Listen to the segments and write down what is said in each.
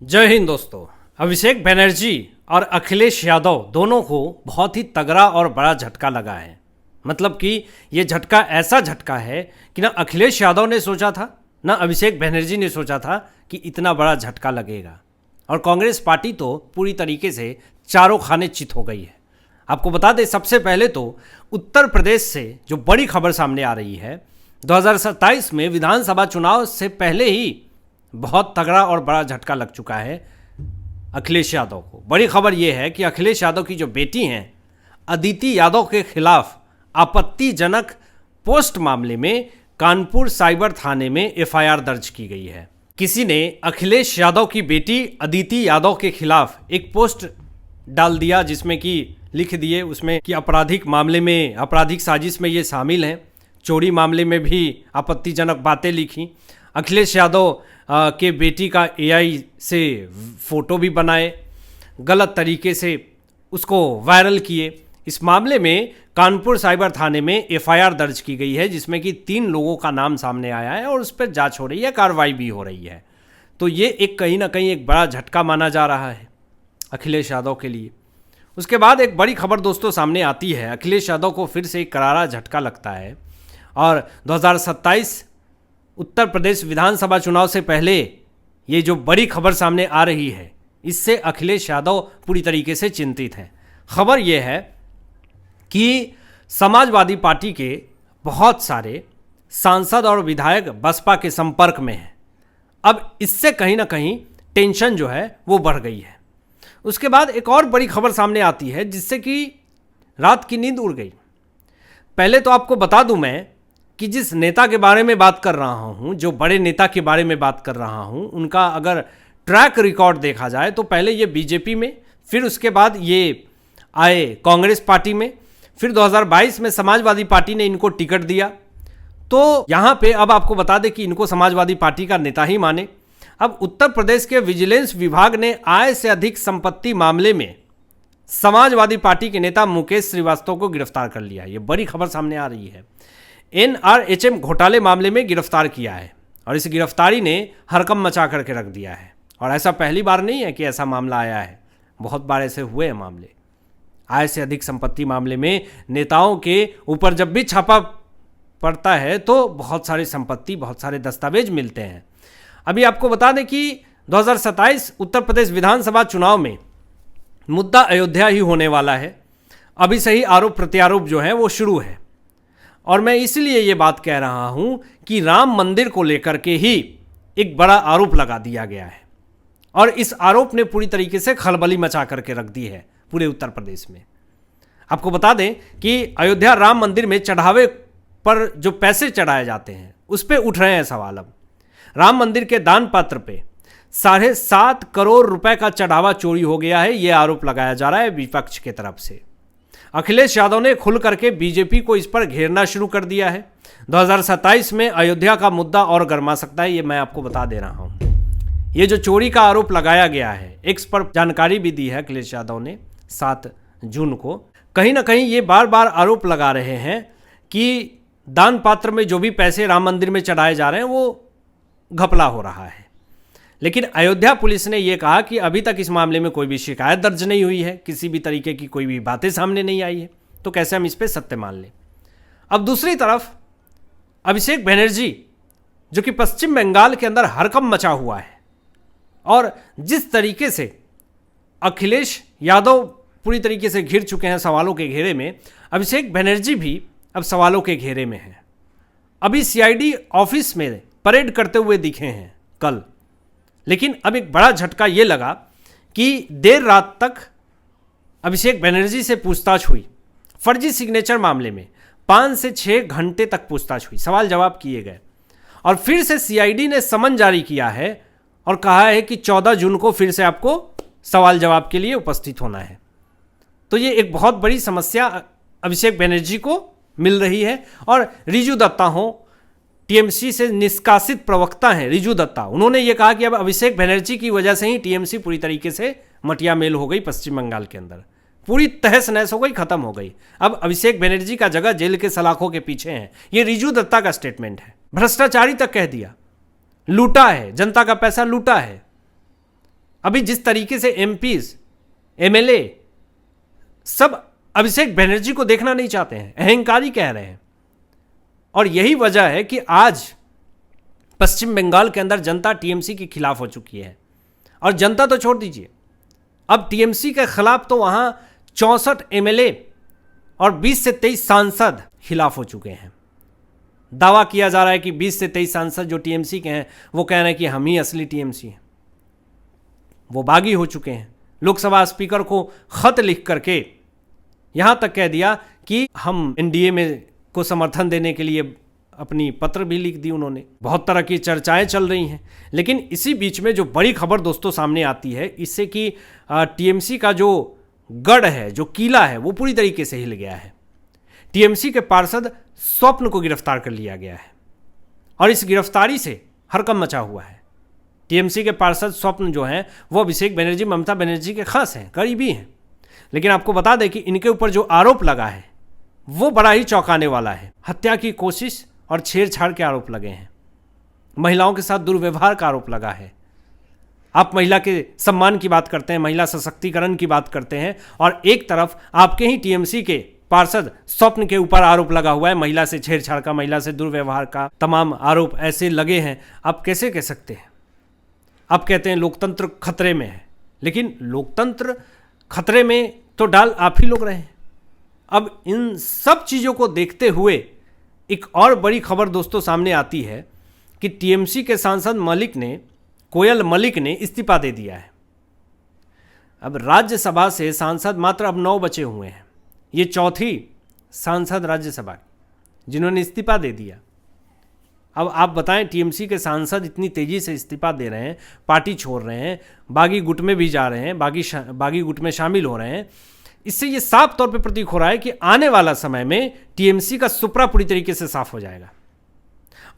जय हिंद दोस्तों। अभिषेक बनर्जी और अखिलेश यादव दोनों को बहुत ही तगड़ा और बड़ा झटका लगा है। मतलब कि ये झटका ऐसा झटका है कि ना अखिलेश यादव ने सोचा था ना अभिषेक बनर्जी ने सोचा था कि इतना बड़ा झटका लगेगा। और कांग्रेस पार्टी तो पूरी तरीके से चारों खाने चित हो गई है। आपको बता दें, सबसे पहले तो उत्तर प्रदेश से जो बड़ी खबर सामने आ रही है, 2027 में विधानसभा चुनाव से पहले ही बहुत तगड़ा और बड़ा झटका लग चुका है अखिलेश यादव को। बड़ी खबर यह है कि अखिलेश यादव की जो बेटी हैं अदिति यादव के खिलाफ आपत्तिजनक पोस्ट मामले में कानपुर साइबर थाने में एफआईआर दर्ज की गई है। किसी ने अखिलेश यादव की बेटी अदिति यादव के खिलाफ एक पोस्ट डाल दिया जिसमें कि लिख दिए उसमें कि आपराधिक मामले में, आपराधिक साजिश में ये शामिल हैं। चोरी मामले में भी आपत्तिजनक बातें लिखी। अखिलेश यादव के बेटी का एआई से फ़ोटो भी बनाए, गलत तरीके से उसको वायरल किए। इस मामले में कानपुर साइबर थाने में एफआईआर दर्ज की गई है जिसमें कि 3 लोगों का नाम सामने आया है और उस पर जांच हो रही है, कार्रवाई भी हो रही है। तो ये एक कहीं ना कहीं एक बड़ा झटका माना जा रहा है अखिलेश यादव के लिए। उसके बाद एक बड़ी खबर दोस्तों सामने आती है। अखिलेश यादव को फिर से एक करारा झटका लगता है और 2027 उत्तर प्रदेश विधानसभा चुनाव से पहले ये जो बड़ी खबर सामने आ रही है, इससे अखिलेश यादव पूरी तरीके से चिंतित हैं। खबर ये है कि समाजवादी पार्टी के बहुत सारे सांसद और विधायक बसपा के संपर्क में हैं। अब इससे कहीं ना कहीं टेंशन जो है वो बढ़ गई है। उसके बाद एक और बड़ी खबर सामने आती है जिससे कि रात की नींद उड़ गई। पहले तो आपको बता दूं मैं कि जिस नेता के बारे में बात कर रहा हूं, जो बड़े नेता के बारे में बात कर रहा हूं, उनका अगर ट्रैक रिकॉर्ड देखा जाए तो पहले ये बीजेपी में, फिर उसके बाद ये आए कांग्रेस पार्टी में, फिर 2022 में समाजवादी पार्टी ने इनको टिकट दिया। तो यहाँ पे अब आपको बता दें कि इनको समाजवादी पार्टी का नेता ही माने। अब उत्तर प्रदेश के विजिलेंस विभाग ने आय से अधिक संपत्ति मामले में समाजवादी पार्टी के नेता मुकेश श्रीवास्तव को गिरफ्तार कर लिया है। ये बड़ी खबर सामने आ रही है। NRHM घोटाले मामले में गिरफ्तार किया है और इस गिरफ्तारी ने हड़कंप मचा करके रख दिया है। और ऐसा पहली बार नहीं है कि ऐसा मामला आया है, बहुत बार ऐसे हुए हैं मामले। आय से अधिक संपत्ति मामले में नेताओं के ऊपर जब भी छापा पड़ता है तो बहुत सारी संपत्ति, बहुत सारे दस्तावेज मिलते हैं। अभी आपको बता दें कि 2027 उत्तर प्रदेश विधानसभा चुनाव में मुद्दा अयोध्या ही होने वाला है। अभी से ही आरोप प्रत्यारोप जो है वो शुरू है और मैं इसलिए ये बात कह रहा हूं कि राम मंदिर को लेकर के ही एक बड़ा आरोप लगा दिया गया है और इस आरोप ने पूरी तरीके से खलबली मचा करके रख दी है पूरे उत्तर प्रदेश में। आपको बता दें कि अयोध्या राम मंदिर में चढ़ावे पर जो पैसे चढ़ाए जाते हैं उस पर उठ रहे हैं सवाल। अब राम मंदिर के दान पात्र पे 7.5 करोड़ रुपए का चढ़ावा चोरी हो गया है, ये आरोप लगाया जा रहा है विपक्ष की तरफ से। अखिलेश यादव ने खुल करके बीजेपी को इस पर घेरना शुरू कर दिया है। 2027 में अयोध्या का मुद्दा और गर्मा सकता है, ये मैं आपको बता दे रहा हूं। ये जो चोरी का आरोप लगाया गया है, एक्स पर जानकारी भी दी है अखिलेश यादव ने 7 जून को। कहीं ना कहीं ये बार बार आरोप लगा रहे हैं कि दान पात्र में जो भी पैसे राम मंदिर में चढ़ाए जा रहे हैं वो घपला हो रहा है। लेकिन अयोध्या पुलिस ने यह कहा कि अभी तक इस मामले में कोई भी शिकायत दर्ज नहीं हुई है, किसी भी तरीके की कोई भी बातें सामने नहीं आई है, तो कैसे हम इस पे सत्य मान लें। अब दूसरी तरफ अभिषेक बनर्जी जो कि पश्चिम बंगाल के अंदर हड़कंप मचा हुआ है और जिस तरीके से अखिलेश यादव पूरी तरीके से घिर चुके हैं सवालों के घेरे में, अभिषेक बनर्जी भी अब सवालों के घेरे में हैं। अभी CID ऑफिस में परेड करते हुए दिखे हैं कल, लेकिन अब एक बड़ा झटका ये लगा कि देर रात तक अभिषेक बनर्जी से पूछताछ हुई। फर्जी सिग्नेचर मामले में 5 से 6 घंटे तक पूछताछ हुई, सवाल जवाब किए गए और फिर से CID ने समन जारी किया है और कहा है कि 14 जून को फिर से आपको सवाल जवाब के लिए उपस्थित होना है। तो ये एक बहुत बड़ी समस्या अभिषेक बनर्जी को मिल रही है। और रिजू दत्ता हो, TMC से निष्कासित प्रवक्ता हैं रिजू दत्ता, उन्होंने ये कहा कि अब अभिषेक बनर्जी की वजह से ही TMC पूरी तरीके से मटिया मेल हो गई, पश्चिम बंगाल के अंदर पूरी तहस नहस हो गई, खत्म हो गई। अब अभिषेक बनर्जी का जगह जेल के सलाखों के पीछे है। ये रिजू दत्ता का स्टेटमेंट है। भ्रष्टाचारी तक कह दिया, लूटा है, जनता का पैसा लूटा है। अभी जिस तरीके से एमपीज, एमएलए सब अभिषेक बनर्जी को देखना नहीं चाहते हैं, अहंकारी कह रहे हैं। और यही वजह है कि आज पश्चिम बंगाल के अंदर जनता टीएमसी के खिलाफ हो चुकी है। और जनता तो छोड़ दीजिए, अब टीएमसी के खिलाफ तो वहां 64 एमएलए और 20 से 23 सांसद खिलाफ हो चुके हैं। दावा किया जा रहा है कि 20 से 23 सांसद जो टीएमसी के हैं वो कह रहे हैं कि हम ही असली टीएमसी हैं। वो बागी हो चुके हैं। लोकसभा स्पीकर को खत लिख करके यहां तक कह दिया कि हम एनडीए में को समर्थन देने के लिए अपनी पत्र भी लिख दी उन्होंने। बहुत तरह की चर्चाएं चल रही हैं। लेकिन इसी बीच में जो बड़ी खबर दोस्तों सामने आती है इससे कि टीएमसी का जो गढ़ है, जो किला है, वो पूरी तरीके से हिल गया है। टीएमसी के पार्षद स्वप्न को गिरफ्तार कर लिया गया है और इस गिरफ्तारी से हड़कंप मचा हुआ है। टीएमसी के पार्षद स्वप्न जो हैं वो अभिषेक बनर्जी, ममता बनर्जी के खास हैं, करीबी हैं। लेकिन आपको बता दें कि इनके ऊपर जो आरोप लगा है वो बड़ा ही चौंकाने वाला है। हत्या की कोशिश और छेड़छाड़ के आरोप लगे हैं। महिलाओं के साथ दुर्व्यवहार का आरोप लगा है। आप महिला के सम्मान की बात करते हैं, महिला सशक्तिकरण की बात करते हैं, और एक तरफ आपके ही टीएमसी के पार्षद स्वप्न के ऊपर आरोप लगा हुआ है महिला से छेड़छाड़ का, महिला से दुर्व्यवहार का। तमाम आरोप ऐसे लगे हैं। आप कैसे कह सकते हैं? आप कहते हैं लोकतंत्र खतरे में है, लेकिन लोकतंत्र खतरे में तो डाल आप ही लोग रहे हैं। अब इन सब चीज़ों को देखते हुए एक और बड़ी खबर दोस्तों सामने आती है कि टीएमसी के सांसद कोयल मलिक ने इस्तीफा दे दिया है। अब राज्यसभा से सांसद मात्र अब 9 बचे हुए हैं। ये चौथी सांसद राज्यसभा की जिन्होंने इस्तीफा दे दिया। अब आप बताएं, टीएमसी के सांसद इतनी तेजी से इस्तीफा दे रहे हैं, पार्टी छोड़ रहे हैं, बागी गुट में भी जा रहे हैं, बागी गुट में शामिल हो रहे हैं। इससे ये साफ तौर पे प्रतीक हो रहा है कि आने वाला समय में टीएमसी का सुपड़ा पूरी तरीके से साफ हो जाएगा।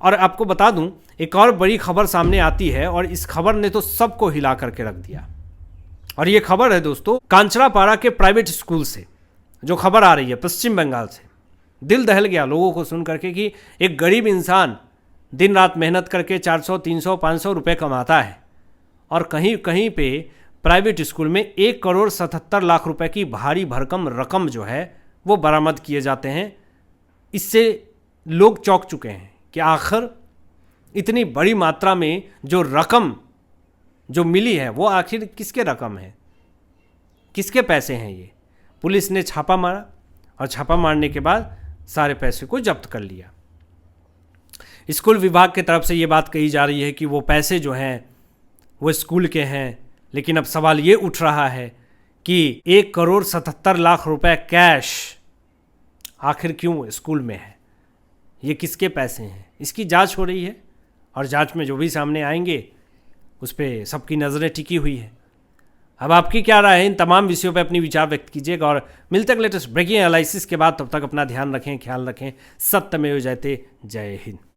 और आपको बता दूं, एक और बड़ी खबर सामने आती है और इस खबर ने तो सबको हिला करके रख दिया। और ये खबर है दोस्तों कांचरापाड़ा के प्राइवेट स्कूल से जो खबर आ रही है पश्चिम बंगाल से। दिल दहल गया लोगों को सुन करके कि एक गरीब इंसान दिन रात मेहनत करके 400, 300, 500 रुपये कमाता है और कहीं कहीं पे प्राइवेट स्कूल में 1,77,00,000 रुपए की भारी भरकम रकम जो है वो बरामद किए जाते हैं। इससे लोग चौंक चुके हैं कि आखिर इतनी बड़ी मात्रा में जो रकम जो मिली है वो आखिर किसके रकम है, किसके पैसे हैं। ये पुलिस ने छापा मारा और छापा मारने के बाद सारे पैसे को जब्त कर लिया। स्कूल विभाग की तरफ से ये बात कही जा रही है कि वो पैसे जो हैं वो स्कूल के हैं। लेकिन अब सवाल ये उठ रहा है कि 1,77,00,000 रुपए कैश आखिर क्यों स्कूल में है, ये किसके पैसे हैं, इसकी जांच हो रही है। और जांच में जो भी सामने आएंगे उस पर सबकी नज़रें टिकी हुई है। अब आपकी क्या राय है? इन तमाम विषयों पर अपनी विचार व्यक्त कीजिएगा और मिलते हैं लेटेस्ट ब्रेकिंग एनालिसिस के बाद। तब तक अपना ध्यान रखें, ख्याल रखें। सत्यमेव जयते। जय हिंद।